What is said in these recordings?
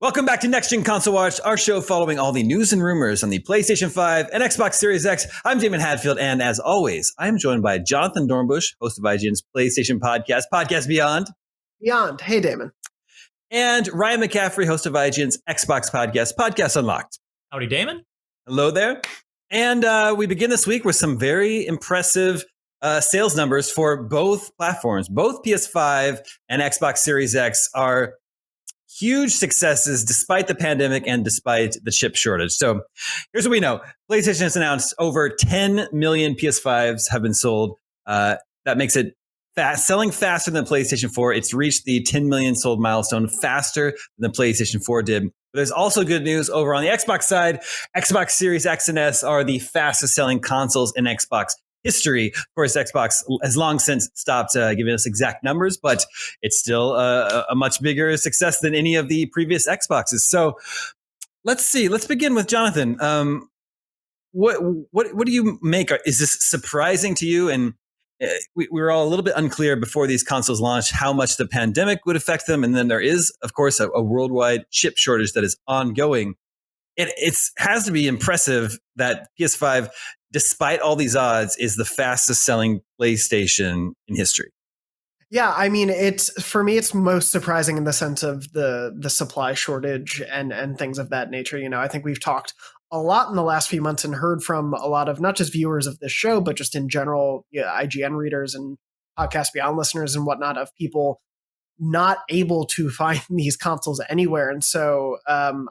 Welcome back to Next Gen Console Watch, our show following all the news and rumors on the PlayStation 5 and Xbox Series X. I'm Damon Hadfield, and as always, I am joined by Jonathan Dornbush, host of IGN's PlayStation podcast, Podcast Beyond. Beyond. Hey, Damon. And Ryan McCaffrey, host of IGN's Xbox podcast, Podcast Unlocked. Howdy, Damon. Hello there. And we begin this week with some very impressive sales numbers for both platforms. Both PS5 and Xbox Series X are huge successes despite the pandemic and despite the chip shortage. So here's what we know. PlayStation has announced over 10 million PS5s have been sold. That makes it selling faster than PlayStation 4. It's reached the 10 million sold milestone faster than the PlayStation 4 did. But there's also good news over on the Xbox side. Xbox Series X and S are the fastest selling consoles in Xbox history. Of course, Xbox has long since stopped giving us exact numbers, but it's still a much bigger success than any of the previous Xboxes. So let's see. Let's begin with Jonathan. What do you make? Is this surprising to you? And we were all a little bit unclear before these consoles launched how much the pandemic would affect them. And then there is, of course, a worldwide chip shortage that is ongoing. It has to be impressive that PS5, despite all these odds, is the fastest selling PlayStation in history. Yeah, I mean, for me, it's most surprising in the sense of the supply shortage and things of that nature. You know, I think we've talked a lot in the last few months and heard from a lot of not just viewers of this show, but just in general, IGN readers and Podcast Beyond listeners and whatnot, of people not able to find these consoles anywhere. And so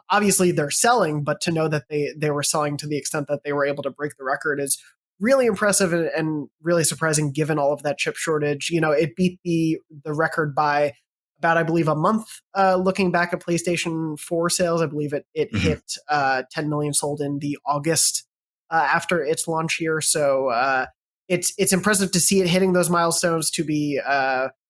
obviously they're selling, but to know that they were selling to the extent that they were able to break the record is really impressive and really surprising given all of that chip shortage. You know, it beat the record by about, I believe, a month. Looking back at PlayStation 4 sales, I believe it hit 10 million sold in the August after its launch year. So it's impressive to see it hitting those milestones, to be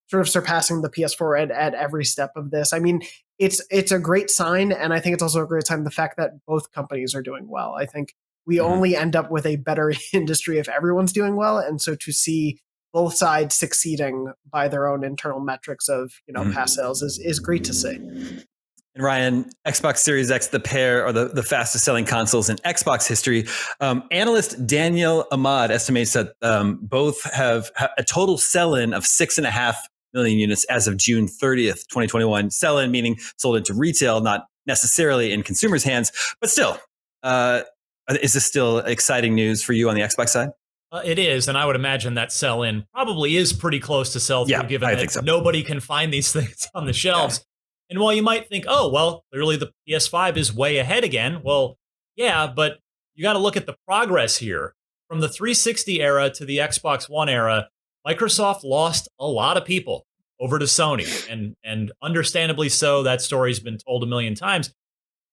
sort of surpassing the PS4 at every step of this. I mean, it's a great sign, and I think it's also a great sign the fact that both companies are doing well. I think we only end up with a better industry if everyone's doing well, and so to see both sides succeeding by their own internal metrics of past sales is great to see. And Ryan, Xbox Series X, the pair are the fastest selling consoles in Xbox history. Analyst Daniel Ahmad estimates that both have a total sell-in of 6.5 million units as of June 30th, 2021. Sell-in meaning sold into retail, not necessarily in consumers' hands. But still, is this still exciting news for you on the Xbox side? It is, and I would imagine that sell-in probably is pretty close to sell-through, given that nobody can find these things on the shelves. Yeah. And while you might think, oh, well, clearly the PS5 is way ahead again. Well, yeah, but you got to look at the progress here. From the 360 era to the Xbox One era, Microsoft lost a lot of people over to Sony. And understandably so, that story's been told a million times,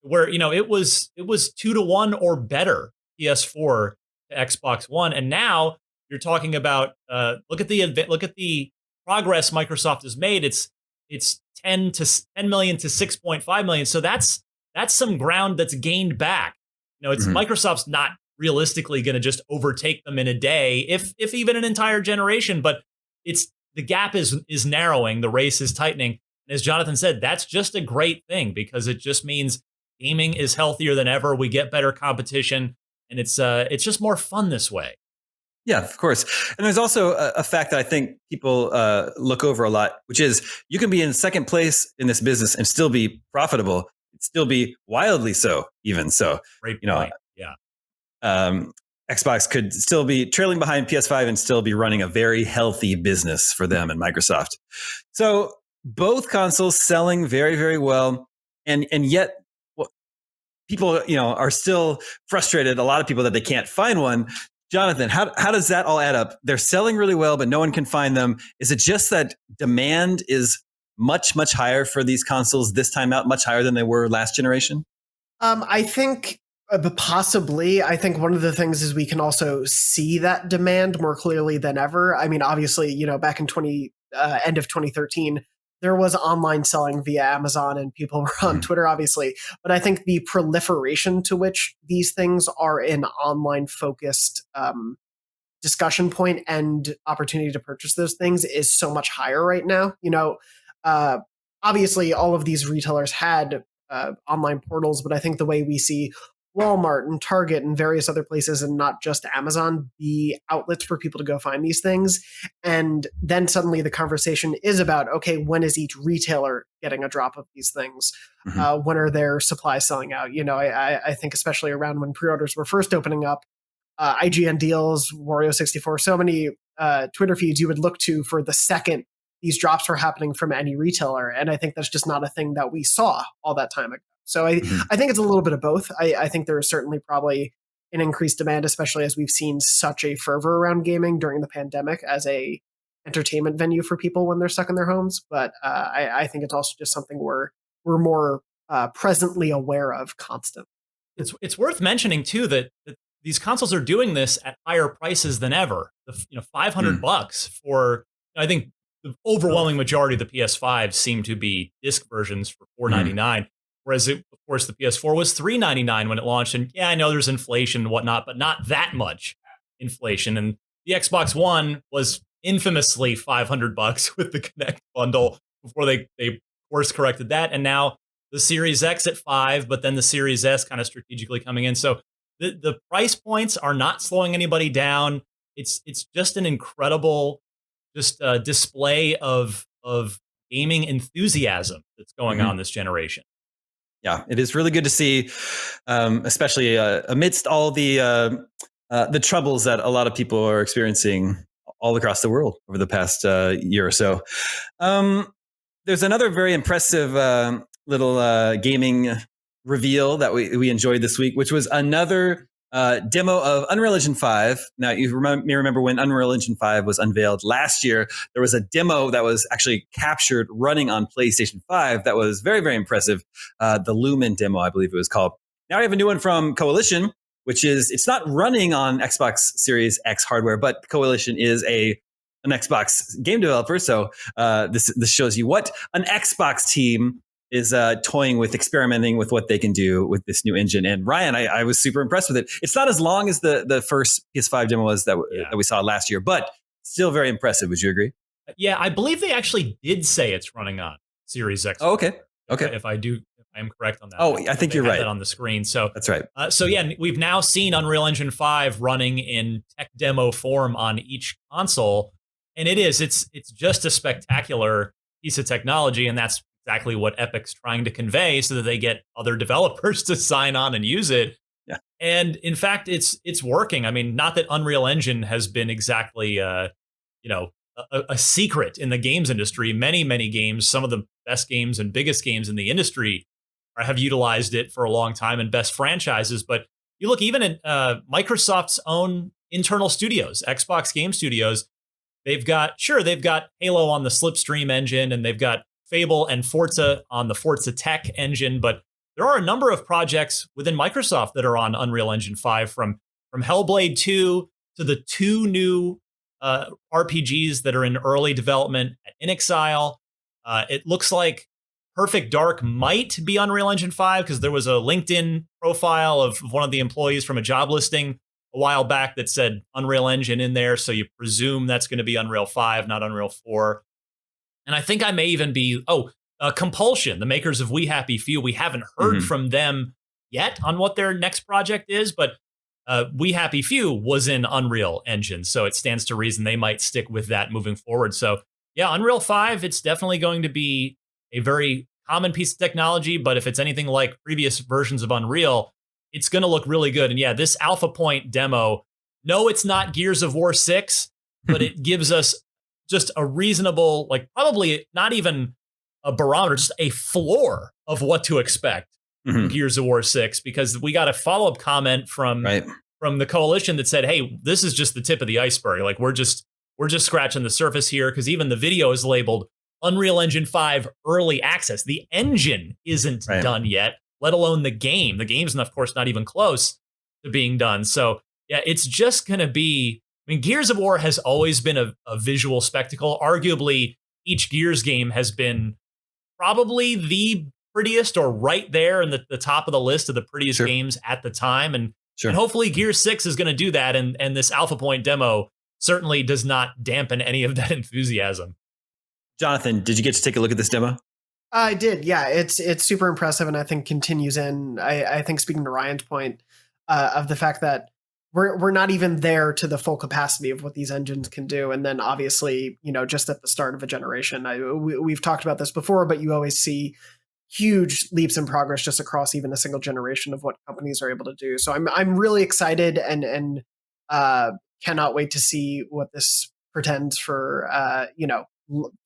where, it was 2-1 or better PS4 to Xbox One. And now you're talking about, look at the progress Microsoft has made. It's 10 million to 6.5 million. So that's some ground that's gained back. It's Microsoft's not realistically going to just overtake them in a day, if even an entire generation, but the gap is narrowing, the race is tightening. And as Jonathan said, that's just a great thing, because it just means gaming is healthier than ever. We get better competition, and it's just more fun this way. Yeah, of course. And there's also a fact that I think people look over a lot, which is you can be in second place in this business and still be profitable, still be wildly so, even so. Great point. Xbox could still be trailing behind PS5 and still be running a very healthy business for them and Microsoft. So both consoles selling very, very well. And yet people, are still frustrated, a lot of people, that they can't find one. Jonathan, how does that all add up? They're selling really well, but no one can find them. Is it just that demand is much, much higher for these consoles this time out, much higher than they were last generation? I think possibly. I think one of the things is we can also see that demand more clearly than ever. I mean, obviously, back in end of 2013, there was online selling via Amazon and people were on Twitter, obviously. But I think the proliferation to which these things are an online focused discussion point and opportunity to purchase those things is so much higher right now. Obviously all of these retailers had online portals, but I think the way we see Walmart and Target and various other places, and not just Amazon, be outlets for people to go find these things. And then suddenly the conversation is about, okay, when is each retailer getting a drop of these things? When are their supplies selling out? I think especially around when pre-orders were first opening up, IGN deals, Wario64, so many Twitter feeds you would look to for the second these drops were happening from any retailer. And I think that's just not a thing that we saw all that time ago. So I think it's a little bit of both. I think there is certainly probably an increased demand, especially as we've seen such a fervor around gaming during the pandemic as a entertainment venue for people when they're stuck in their homes. But I think it's also just something we're more presently aware of constantly. It's worth mentioning too that these consoles are doing this at higher prices than ever. $500 for, I think the overwhelming majority of the PS5 seem to be disc versions for $499. Whereas, of course, the PS4 was $399 when it launched. And yeah, I know there's inflation and whatnot, but not that much inflation. And the Xbox One was infamously $500 with the Kinect bundle before they course corrected that. And now the Series X at $5, but then the Series S kind of strategically coming in. So the price points are not slowing anybody down. It's just an incredible display of gaming enthusiasm that's going on this generation. Yeah, it is really good to see, especially amidst all the troubles that a lot of people are experiencing all across the world over the past year or so. There's another very impressive little gaming reveal that we enjoyed this week, which was another demo of Unreal Engine 5. Now, you may remember when Unreal Engine 5 was unveiled last year, there was a demo that was actually captured running on PlayStation 5 that was very, very impressive. The Lumen demo, I believe it was called. Now we have a new one from Coalition, which is, it's not running on Xbox Series X hardware, but Coalition is an Xbox game developer. So this shows you what an Xbox team is toying with, experimenting with what they can do with this new engine. And Ryan, I was super impressed with it. It's not as long as the first PS5 demo was that we saw last year, but still very impressive. Would you agree? Yeah, I believe they actually did say it's running on Series X. Oh, okay. Okay. If I am correct on that. Oh, I think you're right. That on the screen. So that's right. So yeah, we've now seen Unreal Engine 5 running in tech demo form on each console. And it's just a spectacular piece of technology. And that's exactly what Epic's trying to convey so that they get other developers to sign on and use it. Yeah. And in fact, it's working. I mean, not that Unreal Engine has been exactly, a secret in the games industry. Many, many games, some of the best games and biggest games in the industry have utilized it for a long time, and best franchises. But you look even at Microsoft's own internal studios, Xbox Game Studios, they've got Halo on the Slipstream engine, and they've got Fable and Forza on the Forza Tech engine, but there are a number of projects within Microsoft that are on Unreal Engine 5, from Hellblade 2 to the two new RPGs that are in early development at inXile. It looks like Perfect Dark might be Unreal Engine 5 because there was a LinkedIn profile of one of the employees from a job listing a while back that said Unreal Engine in there, so you presume that's going to be Unreal 5, not Unreal 4. And I think I may even be, Compulsion, the makers of We Happy Few. We haven't heard from them yet on what their next project is, but We Happy Few was in Unreal Engine, so it stands to reason they might stick with that moving forward. So yeah, Unreal 5, it's definitely going to be a very common piece of technology, but if it's anything like previous versions of Unreal, it's going to look really good. And yeah, this Alpha Point demo, no, it's not Gears of War 6, but it gives us just a reasonable, like probably not even a barometer, just a floor of what to expect from Gears of War 6, because we got a follow-up comment from the Coalition that said, hey, this is just the tip of the iceberg. Like we're just scratching the surface here, because even the video is labeled Unreal Engine 5 Early Access. The engine isn't done yet, let alone the game. The game's, of course, not even close to being done. So yeah, it's just going to be, I mean, Gears of War has always been a visual spectacle. Arguably, each Gears game has been probably the prettiest, or right there in the top of the list of the prettiest games at the time. And hopefully Gears 6 is going to do that. And this Alpha Point demo certainly does not dampen any of that enthusiasm. Jonathan, did you get to take a look at this demo? I did, yeah. It's super impressive, and I think continues in. I think, speaking to Ryan's point of the fact that we're not even there to the full capacity of what these engines can do, and then obviously, just at the start of a generation, we've talked about this before, but you always see huge leaps in progress just across even a single generation of what companies are able to do. So I'm really excited and cannot wait to see what this pretends for.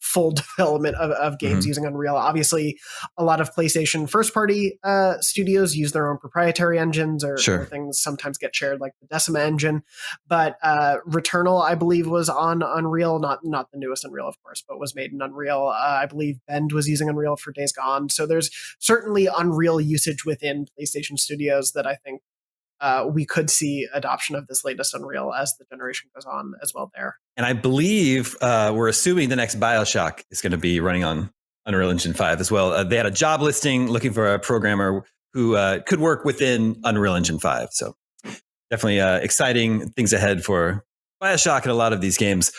Full development of games using Unreal. Obviously, a lot of PlayStation first-party studios use their own proprietary engines, or things sometimes get shared, like the Decima engine. But Returnal, I believe, was on Unreal, not the newest Unreal, of course, but was made in Unreal. I believe Bend was using Unreal for Days Gone. So there's certainly Unreal usage within PlayStation studios that I think we could see adoption of this latest Unreal as the generation goes on as well there. And I believe we're assuming the next BioShock is going to be running on Unreal Engine 5 as well. They had a job listing looking for a programmer who could work within Unreal Engine 5. So definitely exciting things ahead for BioShock and a lot of these games.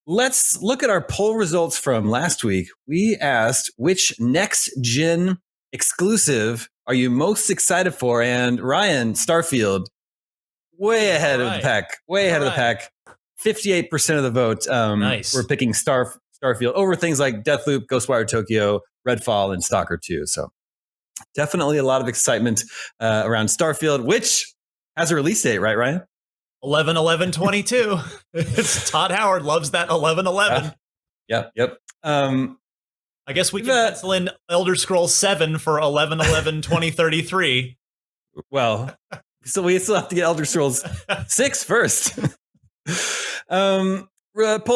Let's look at our poll results from last week. We asked which next-gen exclusive are you most excited for? And Ryan, Starfield, way ahead of the pack. Way ahead of the pack. 58% of the vote. Nice. We're picking Starfield over things like Deathloop, Ghostwire Tokyo, Redfall, and Stalker 2. So definitely a lot of excitement around Starfield, which has a release date, right, Ryan? 11/11/22. It's Todd Howard loves that 11/11. Yep. I guess we can pencil in Elder Scrolls 7 for 11/11/2033. Well, so we still have to get Elder Scrolls 6 first. Poll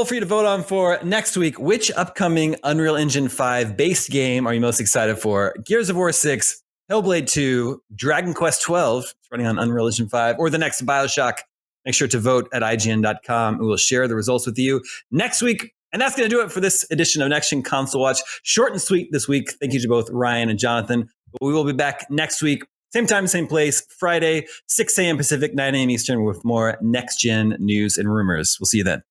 for you to vote on for next week. Which upcoming Unreal Engine 5 based game are you most excited for? Gears of War 6, Hellblade 2, Dragon Quest 12, running on Unreal Engine 5, or the next BioShock? Make sure to vote at IGN.com. We will share the results with you next week. And that's going to do it for this edition of Next Gen Console Watch. Short and sweet this week. Thank you to both Ryan and Jonathan. But we will be back next week. Same time, same place, Friday, 6 a.m. Pacific, 9 a.m. Eastern, with more next-gen news and rumors. We'll see you then.